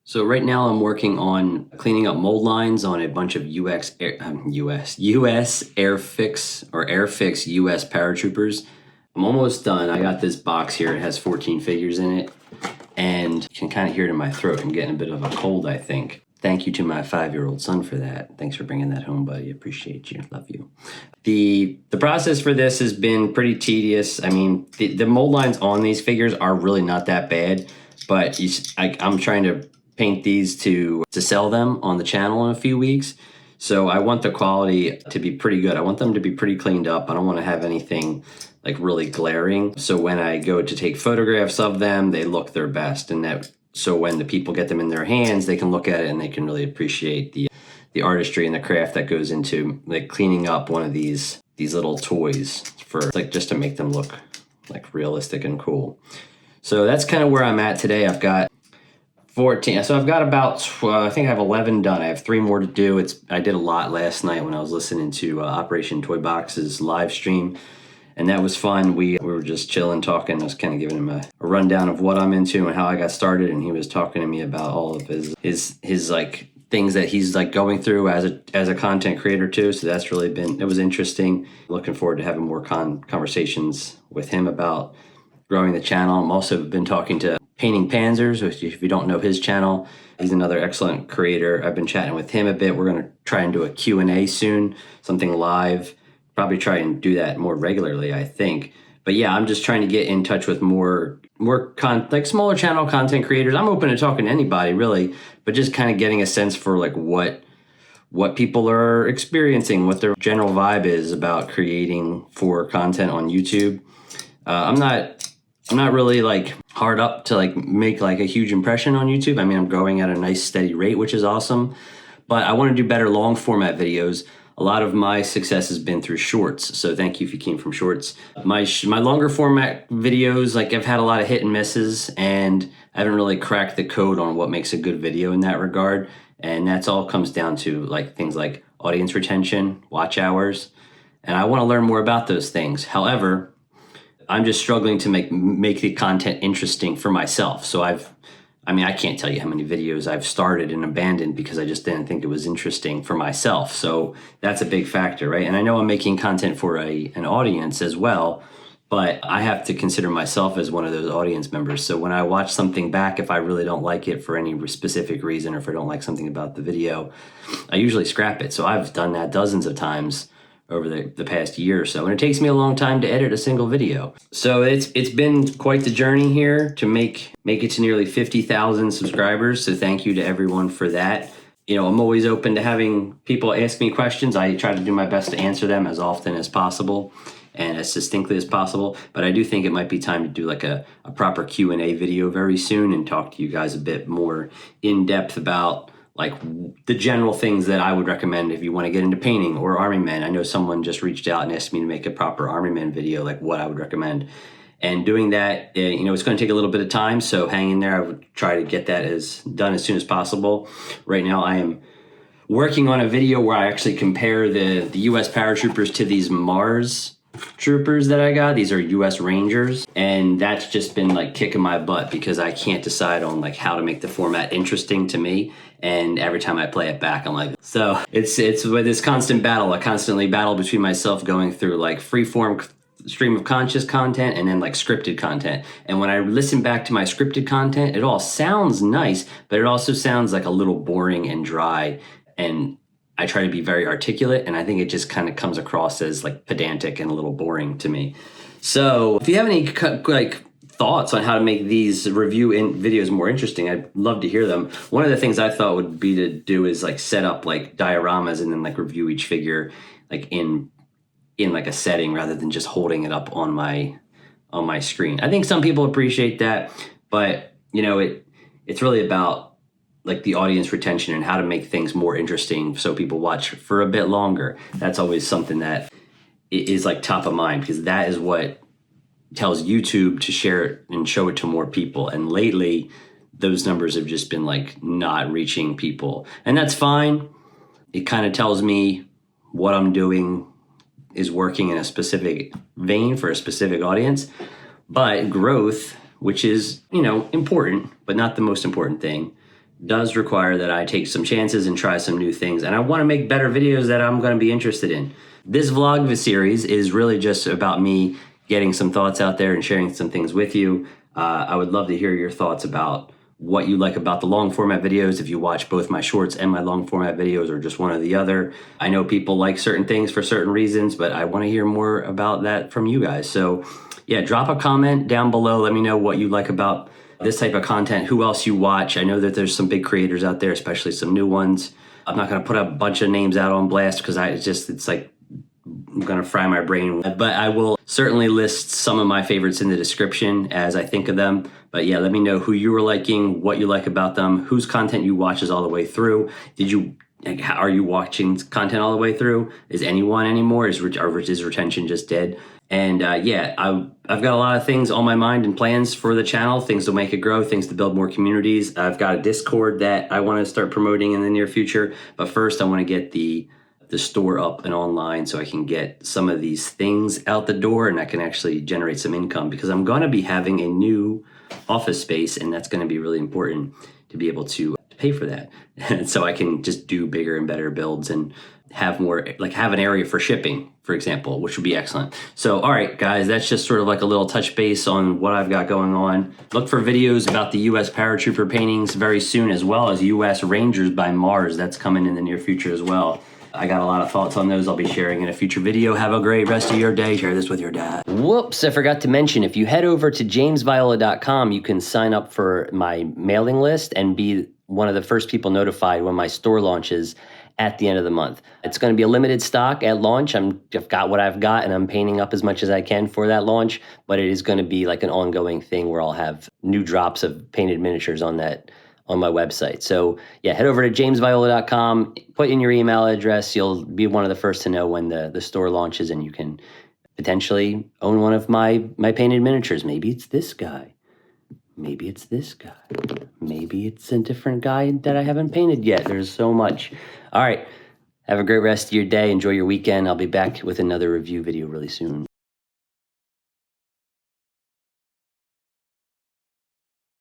So right now I'm working on cleaning up mold lines on a bunch of US Airfix or Airfix US paratroopers. I'm almost done. I got this box here. It has 14 figures in it, and you can kind of hear it in my throat. I'm getting a bit of a cold, I think. Thank you to my 5-year-old son for that. Thanks for bringing that home, buddy. Appreciate you. Love you. The process for this has been pretty tedious. I mean, the mold lines on these figures are really not that bad, but I'm trying to paint these to sell them on the channel in a few weeks. So I want the quality to be pretty good. I want them to be pretty cleaned up. I don't want to have anything like really glaring. So when I go to take photographs of them, they look their best. So when the people get them in their hands, they can look at it and they can really appreciate the artistry and the craft that goes into like cleaning up one of these little toys for like just to make them look like realistic and cool. So that's kind of where I'm at today. I've got 14. So I've got about, I think I have 11 done. I have 3 more to do. I did a lot last night when I was listening to Operation Toy Box's live stream, and that was fun. We were just chilling, talking. I was kind of giving him a rundown of what I'm into and how I got started, and he was talking to me about all of his like things that he's like going through as a content creator too. So that's really it was interesting. Looking forward to having more conversations with him about growing the channel. I'm also been talking to Painting Panzers, which if you don't know his channel, he's another excellent creator. I've been chatting with him a bit. We're going to try and do a Q&A soon, something live. Probably try and do that more regularly, I think. But yeah, I'm just trying to get in touch with more like smaller channel content creators. I'm open to talking to anybody really, but just kind of getting a sense for like what people are experiencing, what their general vibe is about creating for content on YouTube. I'm not really like hard up to like make like a huge impression on YouTube. I mean, I'm growing at a nice steady rate, which is awesome, but I want to do better long format videos. A lot of my success has been through shorts. So thank you if you came from shorts. My longer format videos, like I've had a lot of hit and misses, and I haven't really cracked the code on what makes a good video in that regard. And that's all comes down to like things like audience retention, watch hours. And I want to learn more about those things. However, I'm just struggling to make the content interesting for myself. So I can't tell you how many videos I've started and abandoned because I just didn't think it was interesting for myself. So that's a big factor, right? And I know I'm making content for an audience as well, but I have to consider myself as one of those audience members. So when I watch something back, if I really don't like it for any specific reason, or if I don't like something about the video, I usually scrap it. So I've done that dozens of times over the past year or so, and it takes me a long time to edit a single video. So it's been quite the journey here to make it to nearly 50,000 subscribers. So thank you to everyone for that. You know, I'm always open to having people ask me questions. I try to do my best to answer them as often as possible and as succinctly as possible. But I do think it might be time to do like a proper Q&A video very soon and talk to you guys a bit more in depth about like the general things that I would recommend if you want to get into painting or Army Men. I know someone just reached out and asked me to make a proper Army Men video, like what I would recommend. And doing that, it's going to take a little bit of time, so hang in there. I would try to get that done as soon as possible. Right now I am working on a video where I actually compare the US paratroopers to these Mars troopers that I got. These are US Rangers, and that's just been like kicking my butt because I can't decide on like how to make the format interesting to me. And every time I play it back, I'm like, so it's with this constant battle. I constantly battle between myself going through like freeform stream of conscious content and then like scripted content. And when I listen back to my scripted content, it all sounds nice, but it also sounds like a little boring and dry. And I try to be very articulate, and I think it just kind of comes across as like pedantic and a little boring to me. So if you have any like thoughts on how to make these review videos more interesting, I'd love to hear them. One of the things I thought would be to do is like set up like dioramas and then like review each figure like in like a setting rather than just holding it up on my screen. I think some people appreciate that, but it's really about like the audience retention and how to make things more interesting so people watch for a bit longer. That's always something that is like top of mind, because that is what tells YouTube to share it and show it to more people. And lately those numbers have just been like not reaching people, and that's fine. It kind of tells me what I'm doing is working in a specific vein for a specific audience. But growth, which is, important, but not the most important thing, does require that I take some chances and try some new things. And I want to make better videos that I'm going to be interested in. This vlog series is really just about me getting some thoughts out there and sharing some things with you. I would love to hear your thoughts about what you like about the long format videos, if you watch both my shorts and my long format videos or just one or the other. I know people like certain things for certain reasons, but I want to hear more about that from you guys. So yeah, drop a comment down below. Let me know what you like about this type of content, who else you watch. I know that there's some big creators out there, especially some new ones. I'm not going to put a bunch of names out on blast because it's like I'm going to fry my brain. But I will certainly list some of my favorites in the description as I think of them. But yeah, let me know who you were liking, what you like about them, whose content you watches all the way through. Are you watching content all the way through? Is anyone anymore? Is retention just dead? And yeah, I've got a lot of things on my mind and plans for the channel, things to make it grow, things to build more communities. I've got a Discord that I want to start promoting in the near future. But first, I want to get the store up and online so I can get some of these things out the door and I can actually generate some income, because I'm going to be having a new office space, and that's going to be really important to be able to pay for that. And so I can just do bigger and better builds and have more, like have an area for shipping, for example, which would be excellent. So, all right, guys, that's just sort of like a little touch base on what I've got going on. Look for videos about the U.S. Paratrooper paintings very soon, as well as U.S. Rangers by Mars. That's coming in the near future as well. I got a lot of thoughts on those I'll be sharing in a future video. Have a great rest of your day. Share this with your dad. Whoops, I forgot to mention, if you head over to jamesviola.com, you can sign up for my mailing list and be one of the first people notified when my store launches at the end of the month. It's going to be a limited stock at launch. I've got what I've got, and I'm painting up as much as I can for that launch, but it is going to be like an ongoing thing where I'll have new drops of painted miniatures on my website. So yeah, head over to jamesviola.com, put in your email address. You'll be one of the first to know when the store launches, and you can potentially own one of my painted miniatures. Maybe it's this guy. Maybe it's this guy. Maybe it's a different guy that I haven't painted yet. There's so much. All right. Have a great rest of your day. Enjoy your weekend. I'll be back with another review video really soon.